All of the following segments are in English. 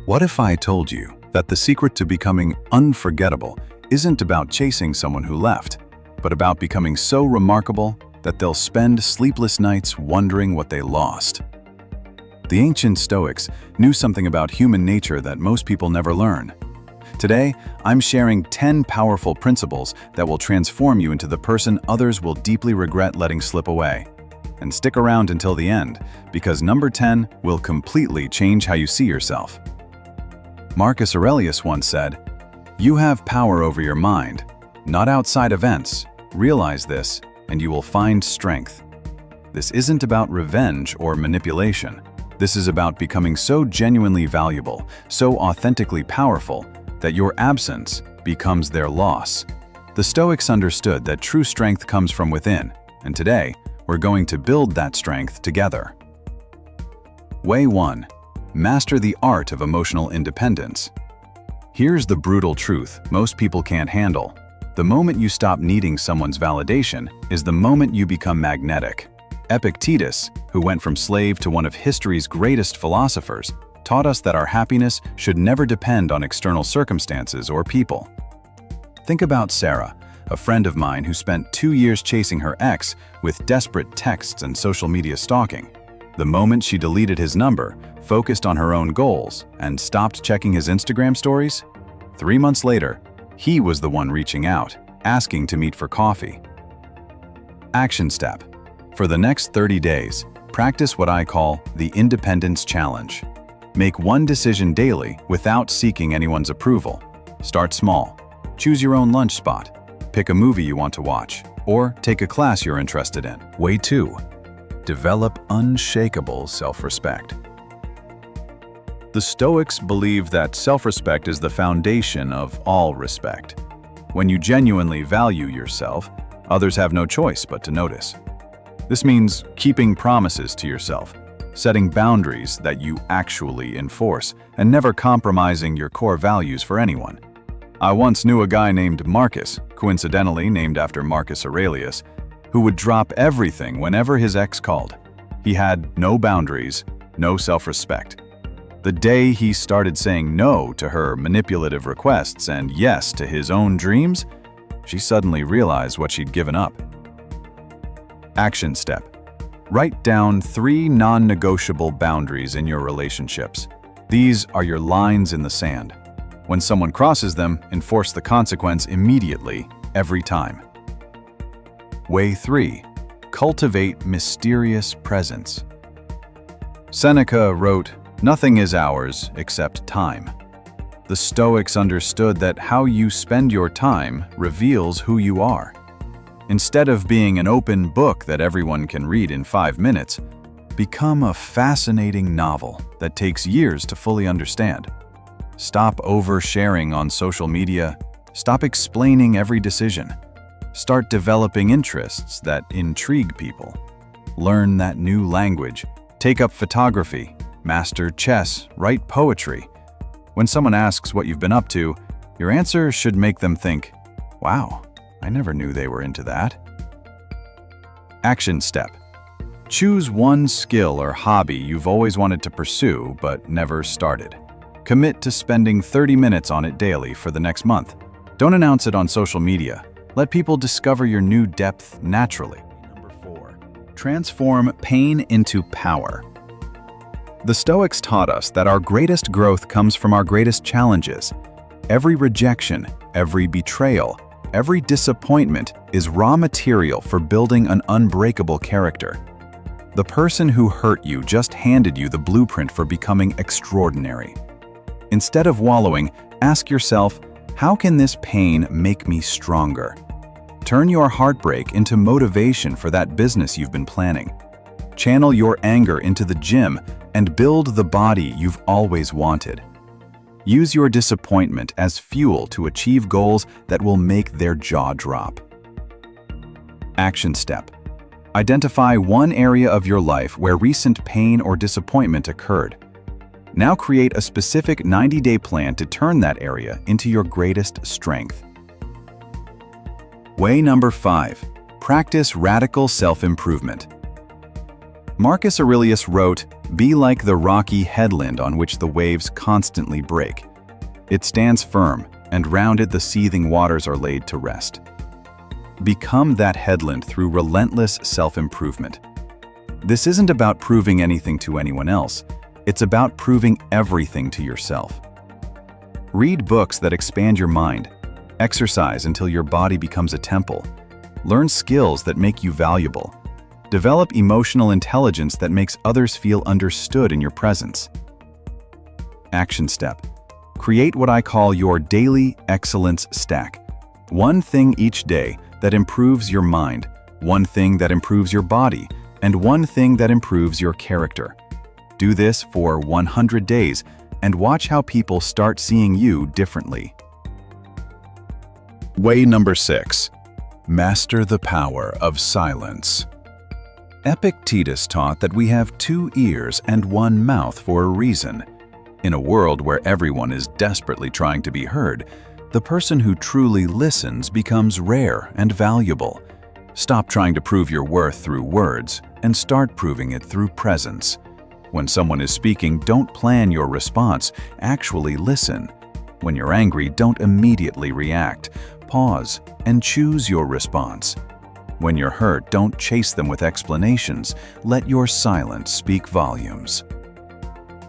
What if I told you that the secret to becoming unforgettable isn't about chasing someone who left, but about becoming so remarkable that they'll spend sleepless nights wondering what they lost? The ancient Stoics knew something about human nature that most people never learn. Today, I'm sharing 10 powerful principles that will transform you into the person others will deeply regret letting slip away. And stick around until the end, because number 10 will completely change how you see yourself. Marcus Aurelius once said, "You have power over your mind, not outside events. Realize this, and you will find strength." This isn't about revenge or manipulation. This is about becoming so genuinely valuable, so authentically powerful, that your absence becomes their loss. The Stoics understood that true strength comes from within, and today, we're going to build that strength together. Way 1. Master the art of emotional independence. Here's the brutal truth most people can't handle. The moment you stop needing someone's validation is the moment you become magnetic. Epictetus, who went from slave to one of history's greatest philosophers, taught us that our happiness should never depend on external circumstances or people. Think about Sarah, a friend of mine who spent 2 years chasing her ex with desperate texts and social media stalking. The moment she deleted his number, focused on her own goals, and stopped checking his Instagram stories, 3 months later, he was the one reaching out, asking to meet for coffee. Action step. For the next 30 days, practice what I call the Independence Challenge. Make one decision daily without seeking anyone's approval. Start small. Choose your own lunch spot. Pick a movie you want to watch, or take a class you're interested in. Way 2. Develop unshakable self-respect. The Stoics believe that self-respect is the foundation of all respect. When you genuinely value yourself, others have no choice but to notice. This means keeping promises to yourself, setting boundaries that you actually enforce, and never compromising your core values for anyone. I once knew a guy named Marcus, coincidentally named after Marcus Aurelius, who would drop everything whenever his ex called. He had no boundaries, no self-respect. The day he started saying no to her manipulative requests and yes to his own dreams, she suddenly realized what she'd given up. Action step. Write down 3 non-negotiable boundaries in your relationships. These are your lines in the sand. When someone crosses them, enforce the consequence immediately, every time. Way 3. Cultivate mysterious presence. Seneca wrote, "Nothing is ours except time." The Stoics understood that how you spend your time reveals who you are. Instead of being an open book that everyone can read in 5 minutes, become a fascinating novel that takes years to fully understand. Stop oversharing on social media. Stop explaining every decision. Start developing interests that intrigue people. Learn that new language. Take up photography. Master chess. Write poetry. When someone asks what you've been up to, your answer should make them think, "Wow, I never knew they were into that." Action step. Choose one skill or hobby you've always wanted to pursue but never started. Commit to spending 30 minutes on it daily for the next month. Don't announce it on social media. Let people discover your new depth naturally. Number 4. Transform pain into power. The Stoics taught us that our greatest growth comes from our greatest challenges. Every rejection, every betrayal, every disappointment is raw material for building an unbreakable character. The person who hurt you just handed you the blueprint for becoming extraordinary. Instead of wallowing, ask yourself, how can this pain make me stronger? Turn your heartbreak into motivation for that business you've been planning. Channel your anger into the gym and build the body you've always wanted. Use your disappointment as fuel to achieve goals that will make their jaw drop. Action step. Identify one area of your life where recent pain or disappointment occurred. Now create a specific 90-day plan to turn that area into your greatest strength. Way number 5. Practice radical self-improvement. Marcus Aurelius wrote, "Be like the rocky headland on which the waves constantly break. It stands firm, and round it the seething waters are laid to rest." Become that headland through relentless self-improvement. This isn't about proving anything to anyone else. It's about proving everything to yourself. Read books that expand your mind. Exercise until your body becomes a temple. Learn skills that make you valuable. Develop emotional intelligence that makes others feel understood in your presence. Action step. Create what I call your daily excellence stack. One thing each day that improves your mind, one thing that improves your body, and one thing that improves your character. Do this for 100 days and watch how people start seeing you differently. Way number 6. Master the power of silence. Epictetus taught that we have 2 ears and 1 mouth for a reason. In a world where everyone is desperately trying to be heard, the person who truly listens becomes rare and valuable. Stop trying to prove your worth through words and start proving it through presence. When someone is speaking, don't plan your response, actually listen. When you're angry, don't immediately react. Pause and choose your response. When you're hurt, don't chase them with explanations. Let your silence speak volumes.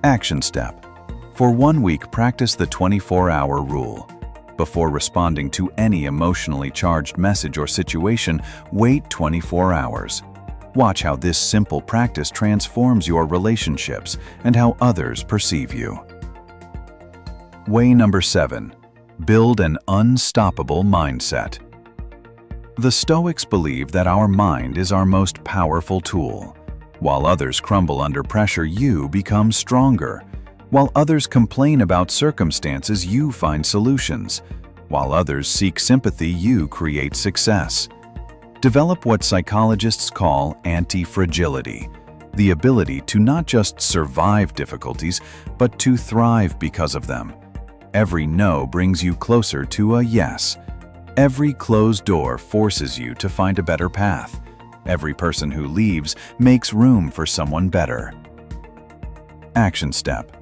Action step. For 1 week, practice the 24-hour rule. Before responding to any emotionally charged message or situation, wait 24 hours. Watch how this simple practice transforms your relationships and how others perceive you. Way number 7. Build an unstoppable mindset. The Stoics believe that our mind is our most powerful tool. While others crumble under pressure, you become stronger. While others complain about circumstances, you find solutions. While others seek sympathy, you create success. Develop what psychologists call anti-fragility, the ability to not just survive difficulties, but to thrive because of them. Every no brings you closer to a yes. Every closed door forces you to find a better path. Every person who leaves makes room for someone better. Action step.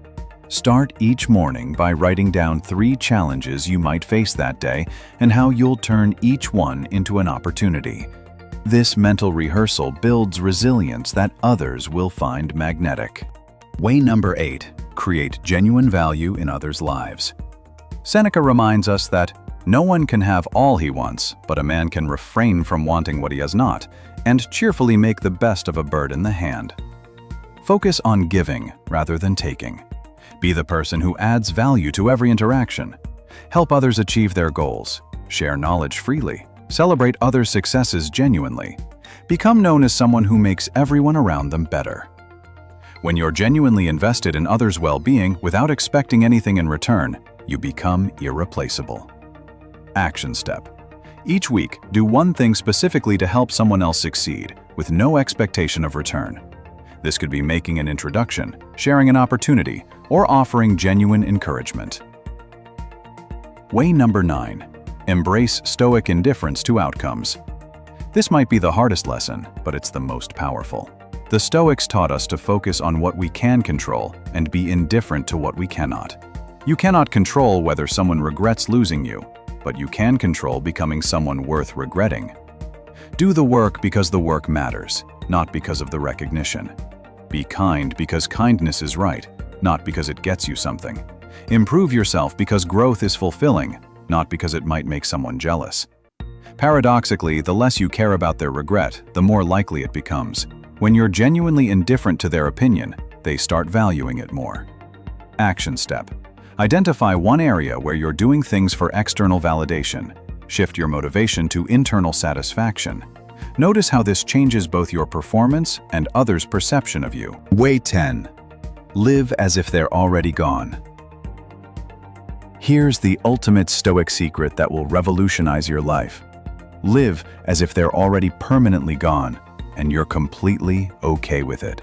Start each morning by writing down 3 challenges you might face that day and how you'll turn each one into an opportunity. This mental rehearsal builds resilience that others will find magnetic. Way number 8. Create genuine value in others' lives. Seneca reminds us that no one can have all he wants, but a man can refrain from wanting what he has not, and cheerfully make the best of a bird in the hand. Focus on giving rather than taking. Be the person who adds value to every interaction. Help others achieve their goals. Share knowledge freely. Celebrate others' successes genuinely. Become known as someone who makes everyone around them better. When you're genuinely invested in others' well-being without expecting anything in return, you become irreplaceable. Action step. Each week, do one thing specifically to help someone else succeed, with no expectation of return. This could be making an introduction, sharing an opportunity, or offering genuine encouragement. Way number 9. Embrace Stoic indifference to outcomes. This might be the hardest lesson, but it's the most powerful. The Stoics taught us to focus on what we can control and be indifferent to what we cannot. You cannot control whether someone regrets losing you, but you can control becoming someone worth regretting. Do the work because the work matters, not because of the recognition. Be kind because kindness is right, not because it gets you something. Improve yourself because growth is fulfilling, not because it might make someone jealous. Paradoxically, the less you care about their regret, the more likely it becomes. When you're genuinely indifferent to their opinion, they start valuing it more. Action step. Identify one area where you're doing things for external validation. Shift your motivation to internal satisfaction. Notice how this changes both your performance and others' perception of you. Way 10. Live as if they're already gone. Here's the ultimate Stoic secret that will revolutionize your life. Live as if they're already permanently gone, and you're completely okay with it.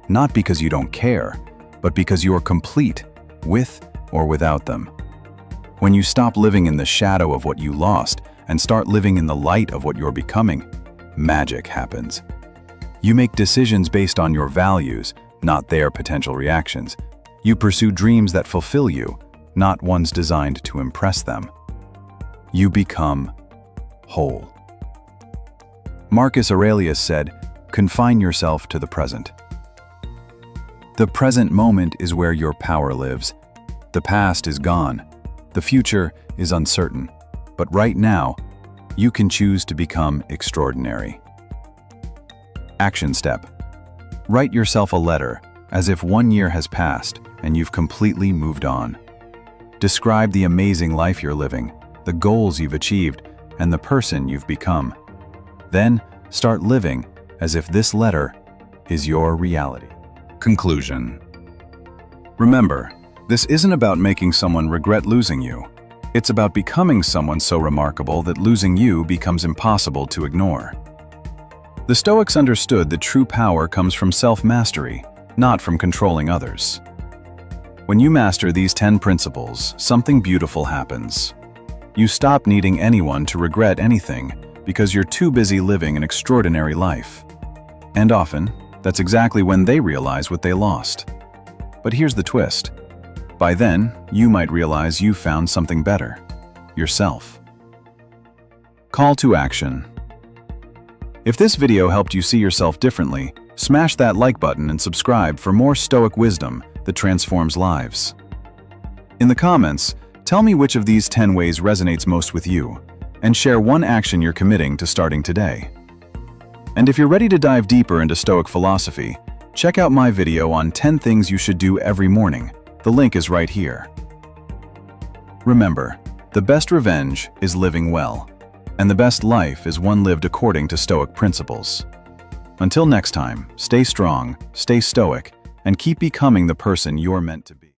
Not because you don't care, but because you're complete, with or without them. When you stop living in the shadow of what you lost and start living in the light of what you're becoming, magic happens. You make decisions based on your values, not their potential reactions. You pursue dreams that fulfill you, not ones designed to impress them. You become whole. Marcus Aurelius said, "Confine yourself to the present." The present moment is where your power lives. The past is gone. The future is uncertain. But right now, you can choose to become extraordinary. Action step. Write yourself a letter, as if 1 year has passed and you've completely moved on. Describe the amazing life you're living, the goals you've achieved, and the person you've become. Then, start living as if this letter is your reality. Conclusion. Remember, this isn't about making someone regret losing you. It's about becoming someone so remarkable that losing you becomes impossible to ignore. The Stoics understood that true power comes from self-mastery, not from controlling others. When you master these 10 principles, something beautiful happens. You stop needing anyone to regret anything because you're too busy living an extraordinary life. And often, that's exactly when they realize what they lost. But here's the twist. By then, you might realize you found something better: yourself. Call to action. If this video helped you see yourself differently, smash that like button and subscribe for more Stoic wisdom that transforms lives. In the comments, tell me which of these 10 ways resonates most with you, and share one action you're committing to starting today. And if you're ready to dive deeper into Stoic philosophy, check out my video on 10 things you should do every morning. The link is right here. Remember, the best revenge is living well, and the best life is one lived according to Stoic principles. Until next time, stay strong, stay stoic, and keep becoming the person you're meant to be.